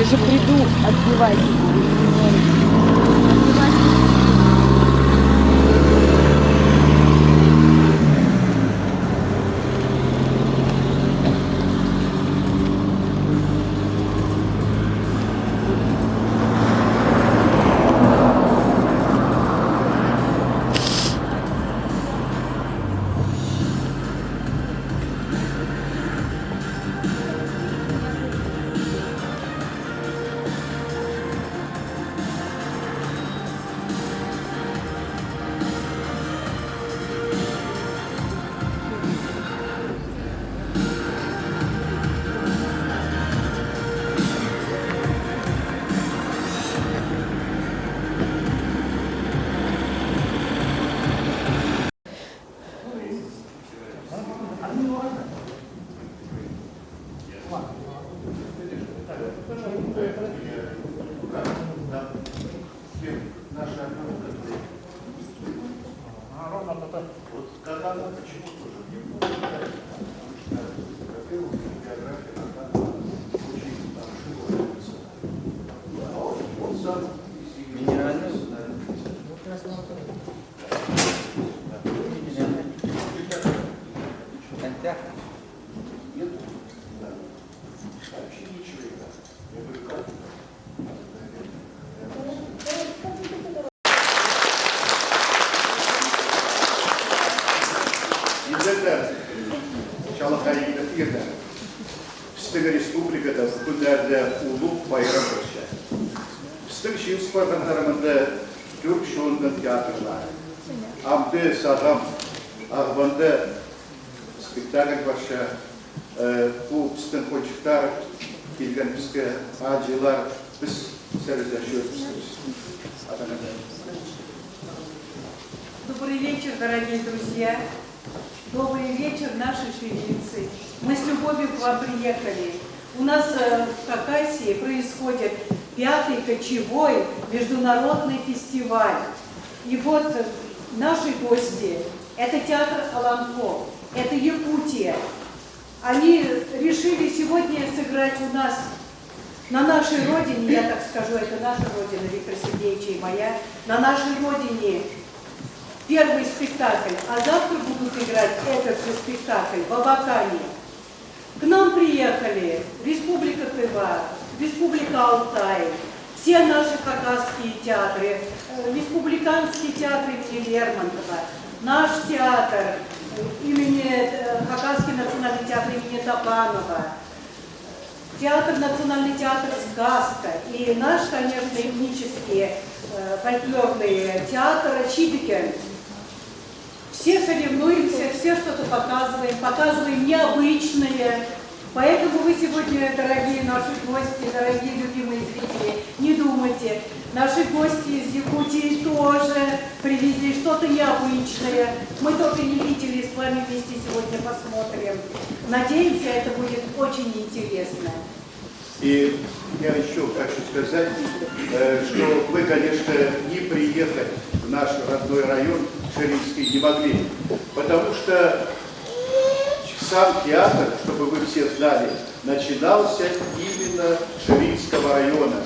же приду отбивать. Пістігі республикада бүкілдерді улуп байрам көрсе. Пістігі шиыс барғандарымында түрк шоуының театрлары. Амды сағам ағбанды спектакль барша. Бұл пістің қойчықтар келген піскі ажылар біз сәрізді шөпістіміз. Добрый вечер, дорогие друзья. Добрый вечер, наши шевельцы. Мы с любовью к вам приехали. У нас в Хакасии происходит 5-й кочевой международный фестиваль. И вот наши гости, это театр Аланко, это Якутия. Они решили сегодня сыграть у нас на нашей родине, я так скажу, это наша родина, Виктора Сергеевича и моя, на нашей родине первый спектакль, а завтра будут играть этот же спектакль в Абакане. К нам приехали Республика Тыва, Республика Алтай, все наши хакасские театры, Республиканский театр имени Лермонтова, наш театр, Хакасский национальный театр имени Топанова, Национальный театр «Сказка» и наш, конечно, этнический фольклорный театр «Чибикен». Все соревнуемся, все что-то показываем необычное. Поэтому вы сегодня, дорогие наши гости, дорогие любимые зрители, не думайте. Наши гости из Якутии тоже привезли что-то необычное. Мы только не видели, с вами вместе сегодня посмотрим. Надеемся, это будет очень интересно. И я еще хочу сказать, что вы, конечно, не приехать в наш родной район Ширинский не могли, потому что сам театр, чтобы вы все знали, начинался именно с Ширинского района.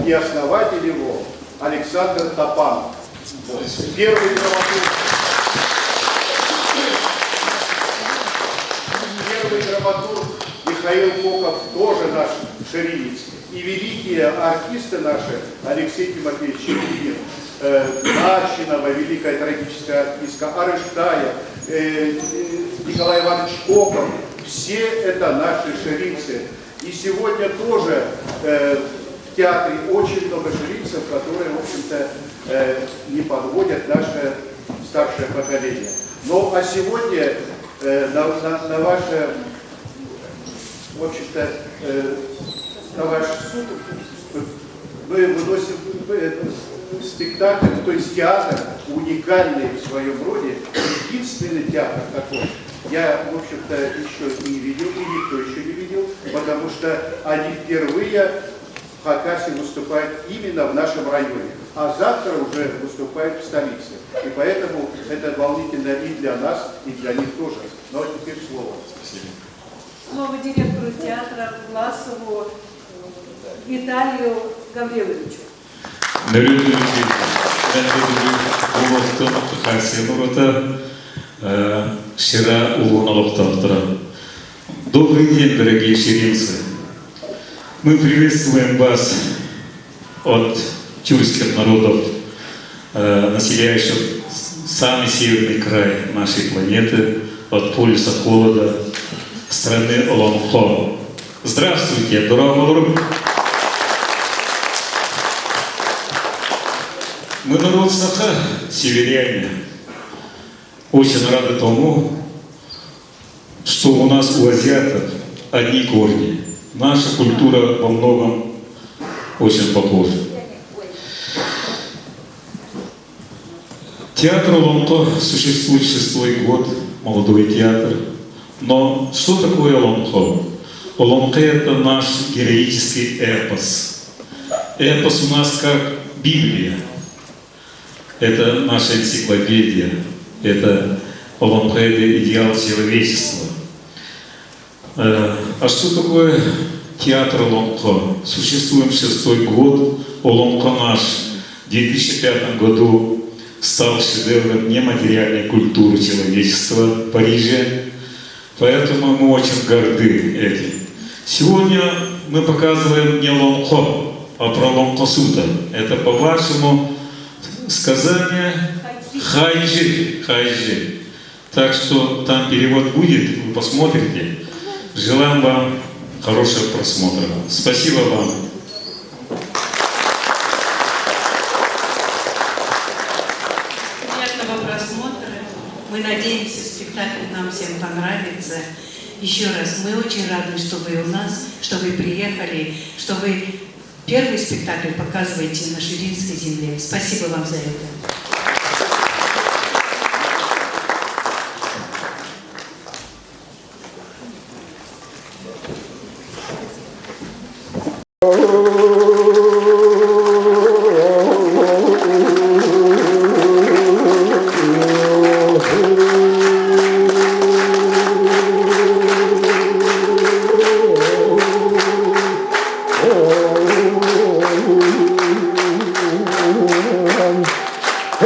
И основатель его Александр Топанов. Первый драматург Михаил Коков тоже наш ширинец. И великие артисты наши, Алексей Тимофеевич Ильин, Начинова, великая трагическая артистка, Арыштаев, Николай Иванович Коков, все это наши ширинцы. И сегодня тоже в театре очень много ширинцев, которые, в общем-то, не подводят наше старшее поколение. Ну, а сегодня на ваше, в общем-то, на ваш суд мы выносим спектакль, то есть театр, уникальный в своем роде, единственный театр такой. Я, в общем-то, еще не видел, и никто еще не видел, потому что они впервые в Хакасии выступают именно в нашем районе, а завтра уже выступают в столице. И поэтому это волнительно и для нас, и для них тоже. Но теперь слово. Слово директору театра Власову Виталию Гавриловичу. Nörülücü, Улуктун Хасен Урота, Шира Улуналуктавтра. Добрый день, дорогие ширинцы. Мы приветствуем вас от тюркских народов, населяющих самый северный край нашей планеты, от полюса холода, страны Олонхо. Здравствуйте, дорогой. Мы народ Саха, северяне, очень рады тому, что у нас у азиатов одни корни. Наша культура во многом очень похожа. Театр Олонхо существует 6-й год, молодой театр. Но что такое Олонхо? Олонхо — это наш героический эпос. Эпос у нас как Библия. Это наша энциклопедия. Это Олонхо — это идеал человечества. А что такое театр Олонхо? Существуем 6-й год. Олонхо наш в 2005 году стал шедевром нематериальной культуры человечества в Париже. Поэтому мы очень горды этим. Сегодня мы показываем не Олонхо, а про Лонгкосута. Это по-вашему сказание хайджи, хайджи. Так что там перевод будет, вы посмотрите. Желаем вам хорошего просмотра. Спасибо вам. Приятного просмотра. Мы надеемся, спектакль нам всем понравится. Еще раз, мы очень рады, что вы у нас, что вы приехали, что вы первый спектакль показываете на Ширинской земле. Спасибо вам за это.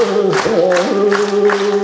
Oh,